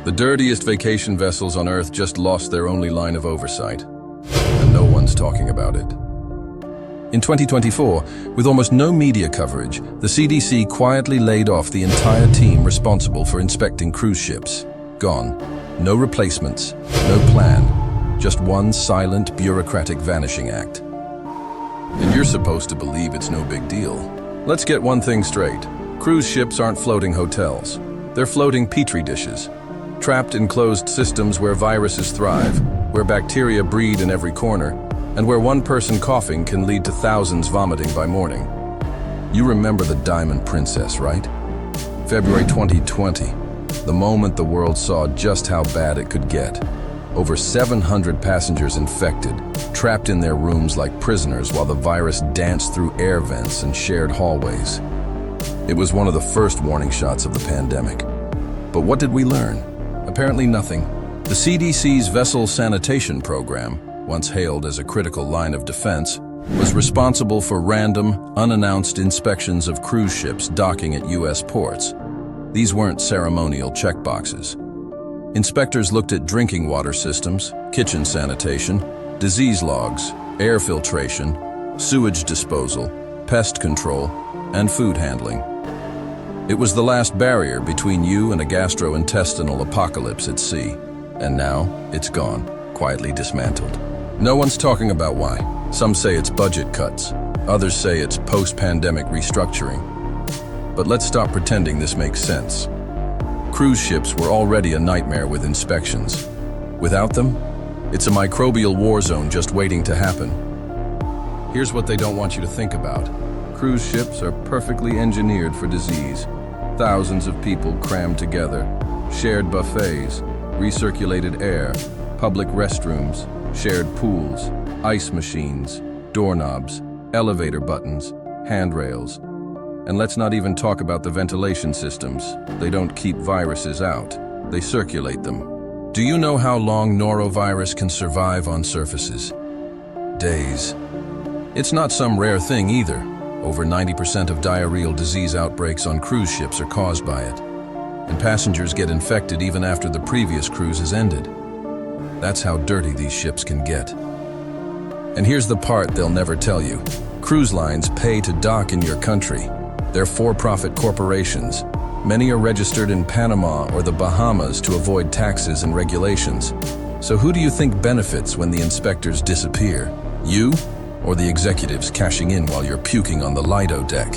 The dirtiest vacation vessels on Earth just lost their only line of oversight, and no one's talking about it. In 2024, with almost no media coverage, the CDC quietly laid off the entire team responsible for inspecting cruise ships. Gone. No replacements, no plan, just one silent, bureaucratic vanishing act. And you're supposed to believe it's no big deal. Let's get one thing straight. Cruise ships aren't floating hotels. They're floating petri dishes. Trapped in closed systems where viruses thrive, where bacteria breed in every corner, and where one person coughing can lead to thousands vomiting by morning. You remember the Diamond Princess, right? February 2020, the moment the world saw just how bad it could get. Over 700 passengers infected, trapped in their rooms like prisoners while the virus danced through air vents and shared hallways. It was one of the first warning shots of the pandemic. But what did we learn? Apparently nothing. The CDC's vessel sanitation program, once hailed as a critical line of defense, was responsible for random, unannounced inspections of cruise ships docking at U.S. ports. These weren't ceremonial checkboxes. Inspectors looked at drinking water systems, kitchen sanitation, disease logs, air filtration, sewage disposal, pest control, and food handling. It was the last barrier between you and a gastrointestinal apocalypse at sea. And now, it's gone, quietly dismantled. No one's talking about why. Some say it's budget cuts. Others say it's post-pandemic restructuring. But let's stop pretending this makes sense. Cruise ships were already a nightmare with inspections. Without them, it's a microbial war zone just waiting to happen. Here's what they don't want you to think about. Cruise ships are perfectly engineered for disease. Thousands of people crammed together, shared buffets, recirculated air, public restrooms, shared pools, ice machines, doorknobs, elevator buttons, handrails. And let's not even talk about the ventilation systems. They don't keep viruses out, they circulate them. Do you know how long norovirus can survive on surfaces? Days. It's not some rare thing either. Over 90% of diarrheal disease outbreaks on cruise ships are caused by it. And passengers get infected even after the previous cruise has ended. That's how dirty these ships can get. And here's the part they'll never tell you. Cruise lines pay to dock in your country. They're for-profit corporations. Many are registered in Panama or the Bahamas to avoid taxes and regulations. So who do you think benefits when the inspectors disappear? You? Or the executives cashing in while you're puking on the Lido deck?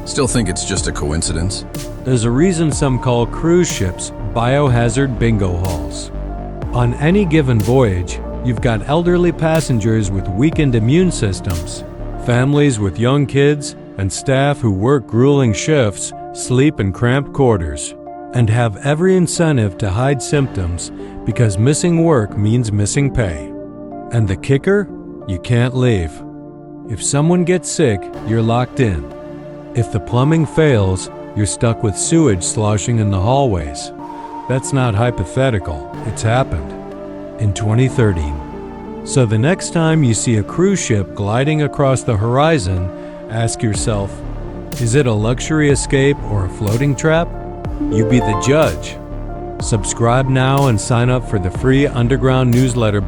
Still think it's just a coincidence? There's a reason some call cruise ships biohazard bingo halls. On any given voyage, you've got elderly passengers with weakened immune systems, families with young kids, and staff who work grueling shifts, sleep in cramped quarters, and have every incentive to hide symptoms because missing work means missing pay. And the kicker? You can't leave. If someone gets sick, you're locked in. If the plumbing fails, you're stuck with sewage sloshing in the hallways. That's not hypothetical, it's happened. In 2013. So the next time you see a cruise ship gliding across the horizon, ask yourself, is it a luxury escape or a floating trap? You be the judge. Subscribe now and sign up for the free underground newsletter.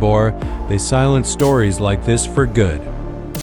They silence stories like this for good.